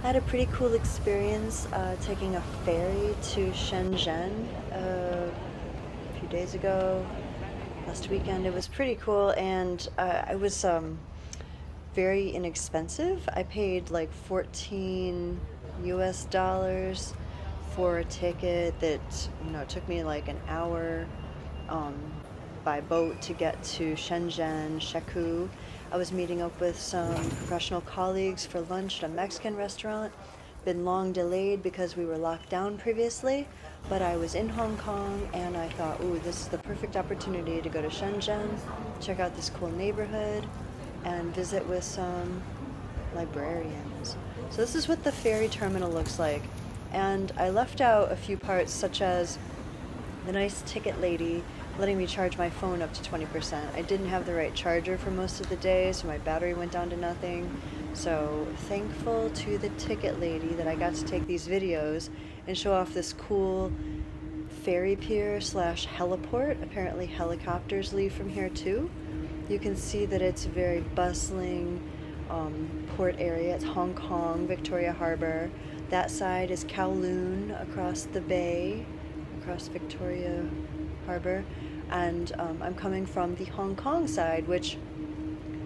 I had a pretty cool experience taking a ferry to Shenzhen a few days ago, last weekend. It was pretty cool, and it was very inexpensive. I paid like 14 US dollars for a ticket that, it took me like an hour um, by boat to get to Shenzhen, Shekou. I was meeting up with some professional colleagues for lunch at a Mexican restaurant. Been long delayed because we were locked down previously, but I was in Hong Kong and I thought, ooh, this is the perfect opportunity to go to Shenzhen, check out this cool neighborhood, and visit with some librarians. So this is what the ferry terminal looks like. And I left out a few parts, such as the nice ticket lady letting me charge my phone up to 20%. I didn't have the right charger for most of the day, so my battery went down to nothing. So thankful to the ticket lady that I got to take these videos and show off this cool ferry pier slash heliport. Apparently helicopters leave from here too. You can see that it's a very bustling port area. It's Hong Kong, Victoria Harbor. That side is Kowloon across the bay, across Victoria Harbor. And I'm coming from the Hong Kong side, which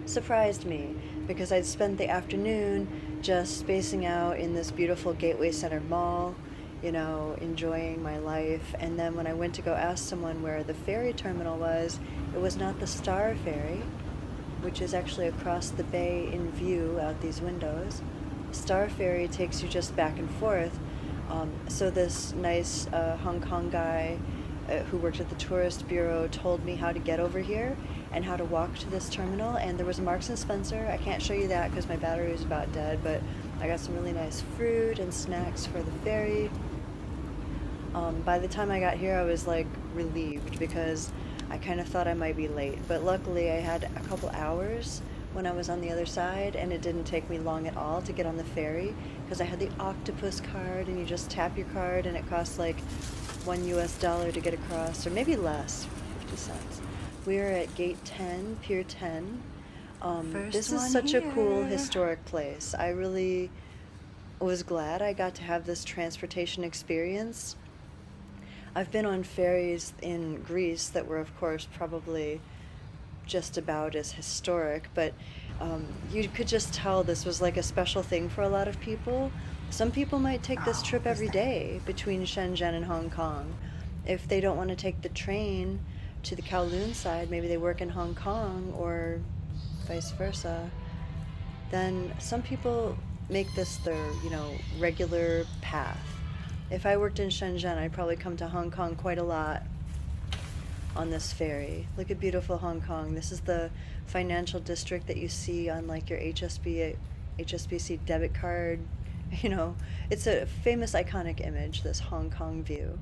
surprised me because I'd spent the afternoon just spacing out in this beautiful Gateway Center mall, enjoying my life. And then when I went to go ask someone where the ferry terminal was, it was not the Star Ferry, which is actually across the bay in view out these windows. Star Ferry takes you just back and forth. So this nice Hong Kong guy who worked at the tourist bureau told me how to get over here and how to walk to this terminal. And there was a Marks and Spencer. I can't show you that because my battery is about dead, but I got some really nice fruit and snacks for the ferry. By the time I got here, I was like relieved because I kind of thought I might be late, but luckily I had a couple hours when I was on the other side, and it didn't take me long at all to get on the ferry because I had the octopus card, and you just tap your card and it costs like $1 US to get across, or maybe less, 50 cents. We are at Gate 10, Pier 10. This is such a cool historic place. I really was glad I got to have this transportation experience. I've been on ferries in Greece that were, of course, probably just about as historic, but you could just tell this was like a special thing for a lot of people. Some people might take this trip every day between Shenzhen and Hong Kong. If they don't want to take the train to the Kowloon side, maybe they work in Hong Kong or vice versa, then some people make this their, regular path. If I worked in Shenzhen, I'd probably come to Hong Kong quite a lot on this ferry. Look at beautiful Hong Kong. This is the financial district that you see on like your HSBC debit card. It's a famous iconic image, this Hong Kong view.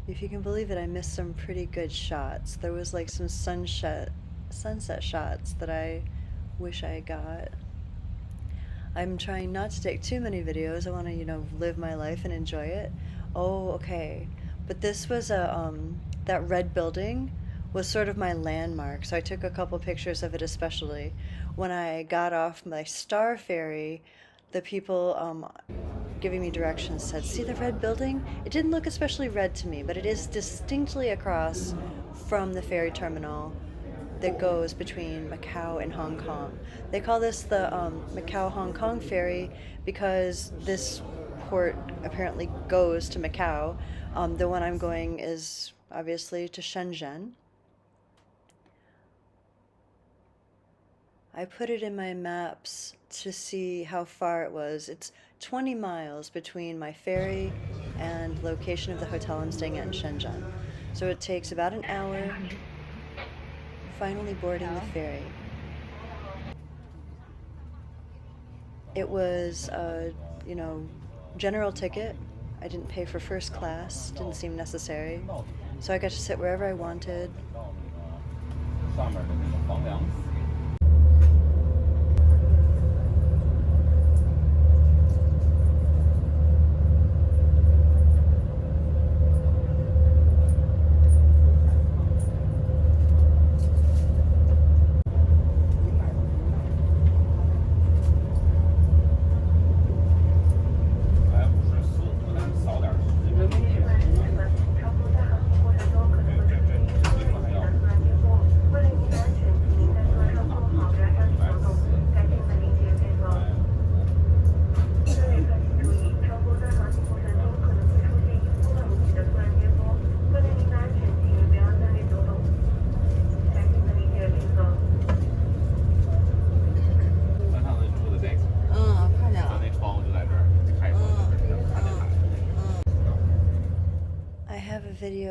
If you can believe it, I missed some pretty good shots. There was like some sunset shots that I wish I got. I'm trying not to take too many videos. I want to, live my life and enjoy it. Oh, okay. But this was that red building was sort of my landmark, so I took a couple pictures of it, especially. When I got off my Star Ferry, the people giving me directions said, see the red building? It didn't look especially red to me, but it is distinctly across from the ferry terminal that goes between Macau and Hong Kong. They call this the Macau-Hong Kong ferry because this port apparently goes to Macau. The one I'm going is obviously to Shenzhen. I put it in my maps to see how far it was. It's 20 miles between my ferry and location of the hotel I'm staying at in Shenzhen. So it takes about an hour. Finally boarding the ferry. It was general ticket. I didn't pay for first class, didn't seem necessary. So I got to sit wherever I wanted.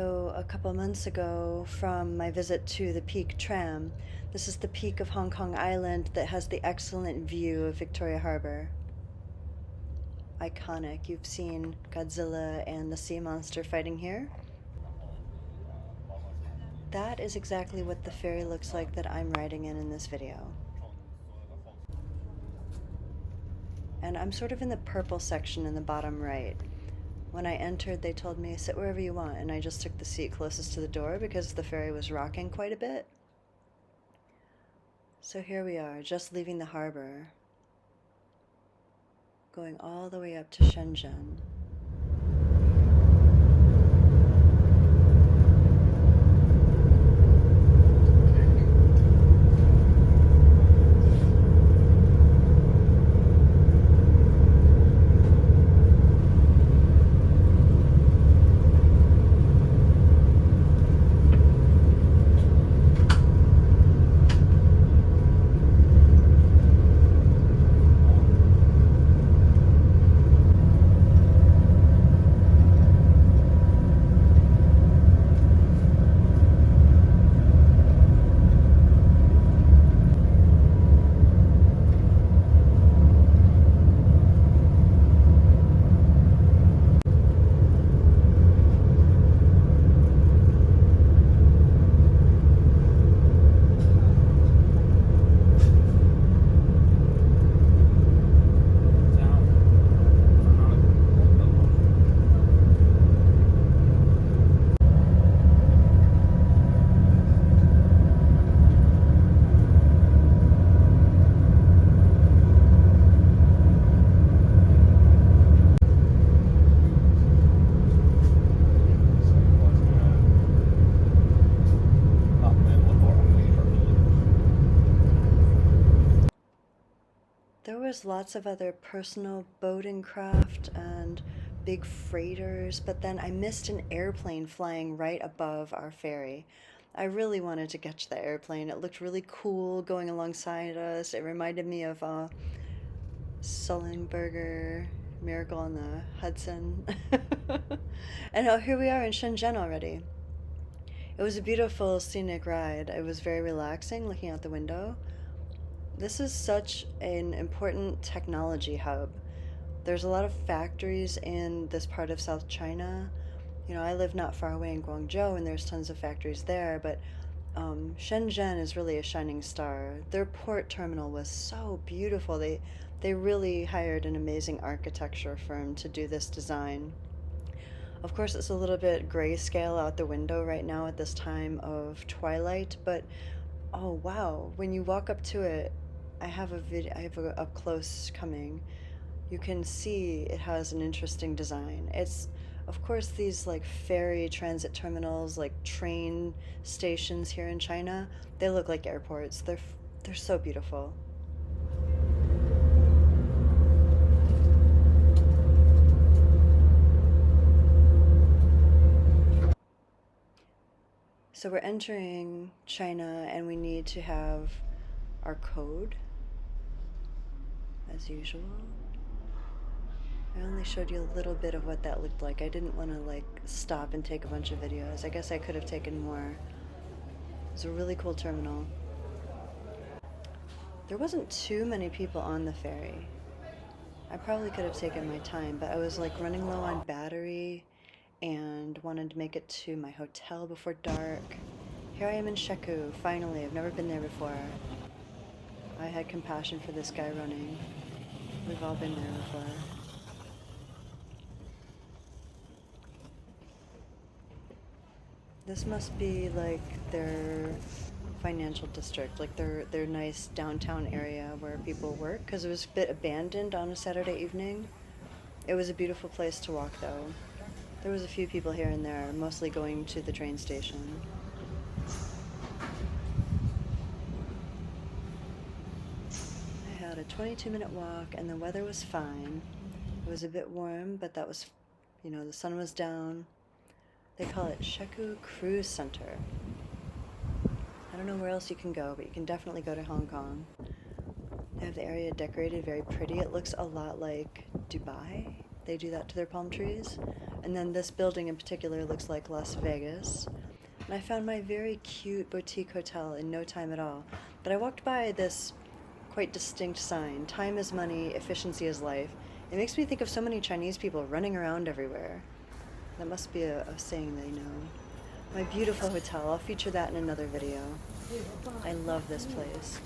video a couple months ago from my visit to the Peak Tram. This is the peak of Hong Kong Island that has the excellent view of Victoria Harbour. Iconic. You've seen Godzilla and the sea monster fighting here. That is exactly what the ferry looks like that I'm riding in this video. And I'm sort of in the purple section in the bottom right. When I entered, they told me, sit wherever you want, and I just took the seat closest to the door because the ferry was rocking quite a bit. So here we are, just leaving the harbor, going all the way up to Shenzhen. There was lots of other personal boating craft and big freighters, but then I missed an airplane flying right above our ferry. I really wanted to catch the airplane. It looked really cool going alongside us. It reminded me of Sullenberger, Miracle on the Hudson. And here we are in Shenzhen already. It was a beautiful scenic ride. It was very relaxing looking out the window. This is such an important technology hub. There's a lot of factories in this part of South China. You know, I live not far away in Guangzhou, and there's tons of factories there, but Shenzhen is really a shining star. Their port terminal was so beautiful. They really hired an amazing architecture firm to do this design. Of course, it's a little bit grayscale out the window right now at this time of twilight, but oh wow, when you walk up to it, I have a up close coming. You can see it has an interesting design. It's, of course, these like ferry transit terminals, like train stations here in China, they look like airports. They're so beautiful. So we're entering China and we need to have our code, as usual. I only showed you a little bit of what that looked like. I didn't want to like stop and take a bunch of videos. I guess I could have taken more. It's a really cool terminal. There wasn't too many people on the ferry. I probably could have taken my time, but I was like running low on battery and wanted to make it to my hotel before dark. Here I am in Shekou, finally. I've never been there before. I had compassion for this guy running. We've all been there before. This must be like their financial district, like their nice downtown area where people work, because it was a bit abandoned on a Saturday evening. It was a beautiful place to walk though. There was a few people here and there, mostly going to the train station. I had a 22-minute walk and the weather was fine. It was a bit warm, but that was, you know, the sun was down. They call it Shekou Cruise Center. I don't know where else you can go, but you can definitely go to Hong Kong. They have the area decorated very pretty. It looks a lot like Dubai, They do that to their palm trees. And then this building in particular looks like Las Vegas. And I found my very cute boutique hotel in no time at all. But I walked by this quite distinct sign, time is money, efficiency is life. It makes me think of so many Chinese people running around everywhere. That must be a saying they know. My beautiful hotel, I'll feature that in another video. I love this place.